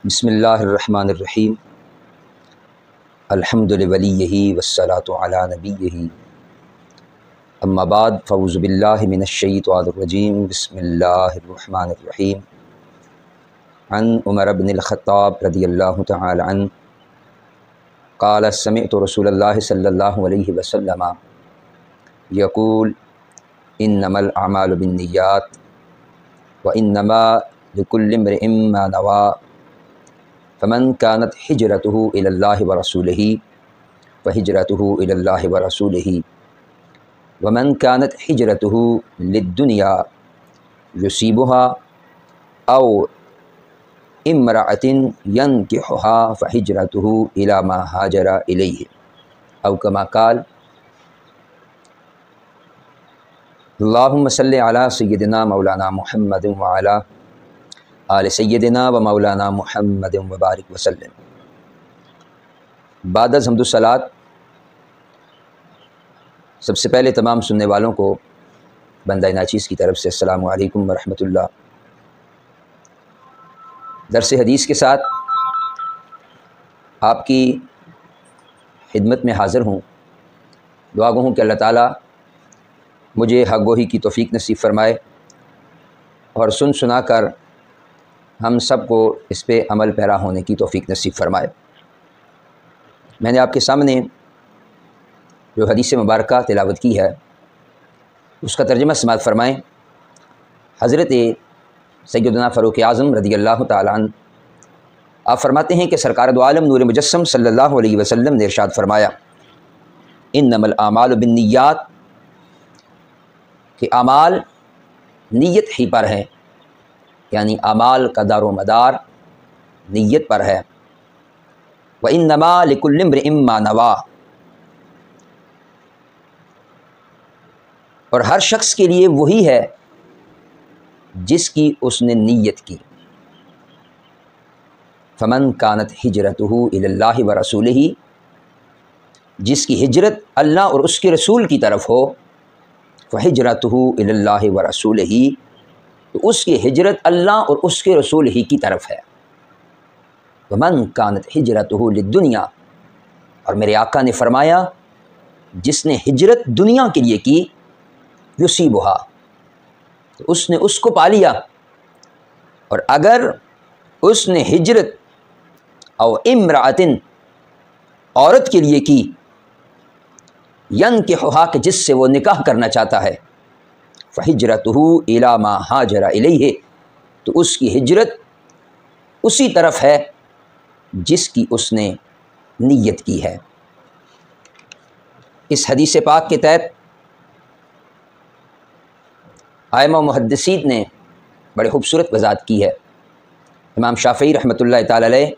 بسم اللہ الرحمن الرحیم الحمد لولیہ والصلاة علی نبیہ اما بعد فاعوذ باللہ من الشیطان الرجیم بسم اللہ الرحمن الرحیم عن عمر بن الخطاب رضی اللہ تعالی عنہ قال سمعت رسول اللہ صلی اللہ علیہ وسلم یقول انما الاعمال بالنیات وانما لکل امرئ ما نوى فمن كانت حجرته إلى الله ورسوله فهجرته إلى الله ورسوله ومن كانت حجرته للدنيا يصيبها أو امرأة ينكحها فهجرته إلى ما هاجر إليه أو كما قال اللهم صل على سيدنا مولانا محمد وعلى آل سیدنا و مولانا محمد وبارک وسلم۔ بعد از حمد و صلوات سب سے پہلے تمام سننے والوں کو بندہ ناچیز کی طرف سے السلام علیکم ورحمۃ اللہ۔ درس حدیث کے ساتھ آپ کی خدمت میں حاضر ہوں۔ دعا گو ہوں کہ اللہ تعالیٰ مجھے حق گوہی کی توفیق نصیب فرمائے اور سن سنا کر ہم سب کو اس پہ عمل پیرا ہونے کی توفیق نصیب فرمائے۔ میں نے آپ کے سامنے جو حدیث مبارکہ تلاوت کی ہے اس کا ترجمہ سماعت فرمائیں۔ حضرت سیدنا فاروق اعظم رضی اللہ تعالیٰ عنہ آپ فرماتے ہیں کہ سرکار دو عالم نور مجسم صلی اللہ علیہ وسلم نے ارشاد فرمایا انما الاعمال بالنیات، کہ اعمال نیت ہی پر ہے، یعنی اعمال کا دار و مدار نیت پر ہے۔ وَإِنَّمَا لِكُلِّ امْرِئٍ مَّا نَوَىٰ، اور ہر شخص کے لیے وہی ہے جس کی اس نے نیت کی۔ فَمَن كَانَتْ هِجْرَتُهُ إِلَى اللَّهِ وَرَسُولِهِ، جس کی ہجرت اللہ اور اس کے رسول کی طرف ہو، فَهِجْرَتُهُ إِلَى اللَّهِ وَرَسُولِهِ، تو اس کی ہجرت اللہ اور اس کے رسول ہی کی طرف ہے۔ وَمَن كَانَتْ هِجْرَتُهُ لِلدُّنْيَا، اور میرے آقا نے فرمایا جس نے ہجرت دنیا کے لیے کی، يُصِيبُهَا، تو اس نے اس کو پا لیا۔ اور اگر اس نے ہجرت او امرأة، عورت کے لیے کی، ينكحها، کہ جس سے وہ نکاح کرنا چاہتا ہے، فَهِجْرَتُهُ إِلَى مَا هَاجَرَ إِلَيْهِ، تو اس کی ہجرت اسی طرف ہے جس کی اس نے نیت کی ہے۔ اس حدیث پاک کے تحت ائمہ محدثین نے بڑے خوبصورت وضاحت کی ہے۔ امام شافعی رحمۃ اللہ تعالی علیہ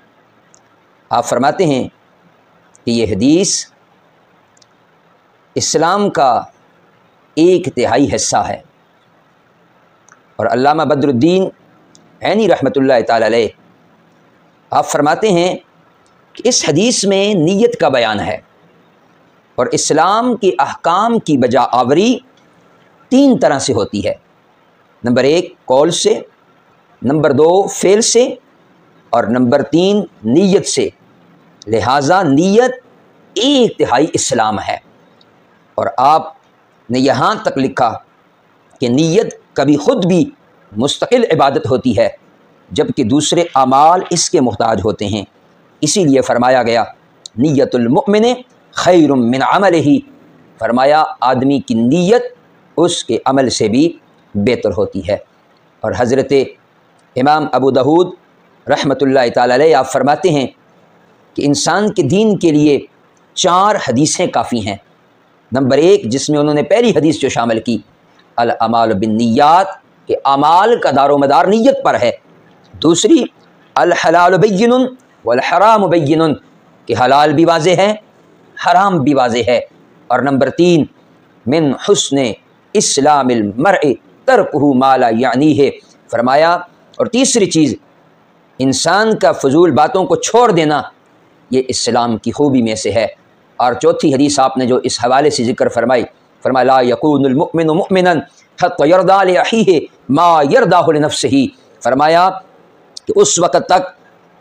آپ فرماتے ہیں کہ یہ حدیث اسلام کا 1/3 حصہ ہے، اور علامہ بدر الدین عینی رحمۃ اللہ تعالی علیہ آپ فرماتے ہیں کہ اس حدیث میں نیت کا بیان ہے، اور اسلام کے احکام کی بجا آوری 3 طرح سے ہوتی ہے۔ نمبر 1 قول سے، نمبر 2 فعل سے، اور نمبر 3 نیت سے۔ لہٰذا نیت 1/3 اسلام ہے۔ اور آپ نے یہاں تک لکھا کہ نیت کبھی خود بھی مستقل عبادت ہوتی ہے، جبکہ دوسرے اعمال اس کے محتاج ہوتے ہیں۔ اسی لیے فرمایا گیا نیت المؤمن خیر من عملہ، فرمایا آدمی کی نیت اس کے عمل سے بھی بہتر ہوتی ہے۔ اور حضرت امام ابو داؤد رحمۃ اللہ تعالی علیہ آپ فرماتے ہیں کہ انسان کے دین کے لیے 4 حدیثیں کافی ہیں۔ نمبر 1 جس میں انہوں نے پہلی حدیث جو شامل کی، الاعمال بالنیات، کہ اعمال کا دار و مدار نیت پر ہے۔ دوسری الحلال بین والحرام بین، کہ حلال بھی واضح ہے، حرام بھی واضح ہے۔ اور نمبر 3 من حسن اسلام المرء ترکہ ما لا یعنیہ، فرمایا اور تیسری چیز انسان کا فضول باتوں کو چھوڑ دینا، یہ اسلام کی خوبی میں سے ہے۔ اور چوتھی حدیث آپ نے جو اس حوالے سے ذکر فرمائی، فرمایا لا یکون المؤمن مؤمنا حتی یرضی لأخیہ ما یرضیہ لنفسہ، فرمایا کہ اس وقت تک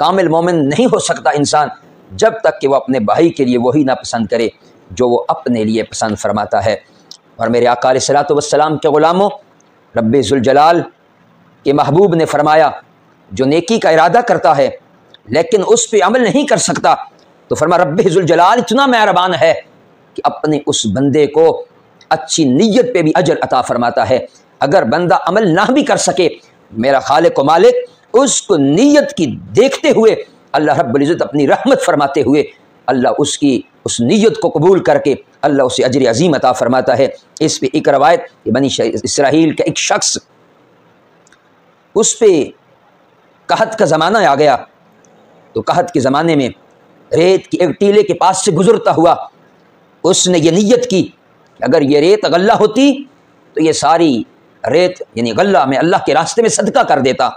کامل مومن نہیں ہو سکتا انسان جب تک کہ وہ اپنے بھائی کے لیے وہی نہ پسند کرے جو وہ اپنے لیے پسند فرماتا ہے۔ اور میرے آقا علیہ الصلوۃ والسلام کے غلاموں، رب ذوالجلال کے محبوب نے فرمایا جو نیکی کا ارادہ کرتا ہے لیکن اس پہ عمل نہیں کر سکتا تو فرما رب ذوالجلال اتنا مہربان ہے کہ اپنے اس بندے کو اچھی نیت پہ بھی اجر عطا فرماتا ہے۔ اگر بندہ عمل نہ بھی کر سکے، میرا خالق و مالک اس کو نیت کی دیکھتے ہوئے اللہ رب العزت اپنی رحمت فرماتے ہوئے اللہ اس کی اس نیت کو قبول کر کے اللہ اسے اجر عظیم عطا فرماتا ہے۔ اس پہ ایک روایت کہ بنی اسرائیل کا ایک شخص، اس پہ قحط کا زمانہ آ گیا، تو قحط کے زمانے میں ریت کی ایک ٹیلے کے پاس سے گزرتا ہوا اس نے یہ نیت کی کہ اگر یہ ریت غلہ ہوتی تو یہ ساری ریت یعنی غلہ میں اللہ کے راستے میں صدقہ کر دیتا۔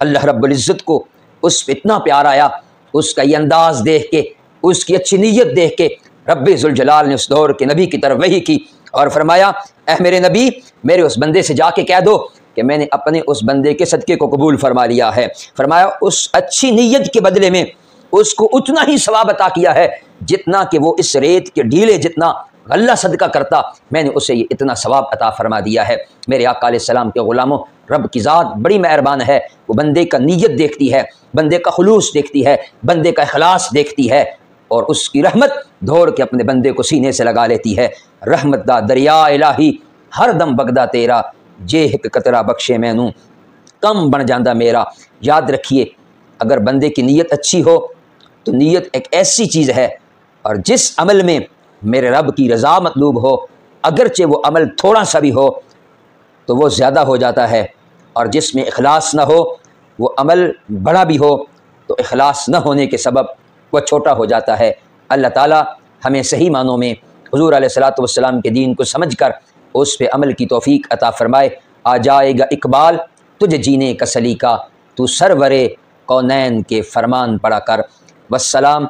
اللہ رب العزت کو اس پہ اتنا پیار آیا، اس کا یہ انداز دیکھ کے، اس کی اچھی نیت دیکھ کے رب ذوالجلال نے اس دور کے نبی کی طرف وحی کی اور فرمایا اے میرے نبی، میرے اس بندے سے جا کے کہہ دو کہ میں نے اپنے اس بندے کے صدقے کو قبول فرما لیا ہے۔ فرمایا اس اچھی نیت کے بدلے میں اس کو اتنا ہی ثواب عطا کیا ہے جتنا کہ وہ اس ریت کے ڈھیلے جتنا غلہ صدقہ کرتا، میں نے اسے یہ اتنا ثواب عطا فرما دیا ہے۔ میرے آقا علیہ السلام کے غلاموں، رب کی ذات بڑی مہربان ہے، وہ بندے کا نیت دیکھتی ہے، بندے کا خلوص دیکھتی ہے، بندے کا اخلاص دیکھتی ہے اور اس کی رحمت دھوڑ کے اپنے بندے کو سینے سے لگا لیتی ہے۔ رحمت دا دریا الہی ہر دم بگدا تیرا، جے ایک قطرہ بخشے مینوں کم بن جاندہ میرا۔ یاد رکھیے اگر بندے کی نیت اچھی ہو تو نیت ایک ایسی چیز ہے، اور جس عمل میں میرے رب کی رضا مطلوب ہو اگرچہ وہ عمل تھوڑا سا بھی ہو تو وہ زیادہ ہو جاتا ہے، اور جس میں اخلاص نہ ہو وہ عمل بڑا بھی ہو تو اخلاص نہ ہونے کے سبب وہ چھوٹا ہو جاتا ہے۔ اللہ تعالیٰ ہمیں صحیح معنوں میں حضور علیہ الصلوۃ والسلام کے دین کو سمجھ کر اس پہ عمل کی توفیق عطا فرمائے۔ آ جائے گا اقبال تجھے جینے کا سلیقہ، تو سرور کونین کے فرمان پڑا کر۔ والسلام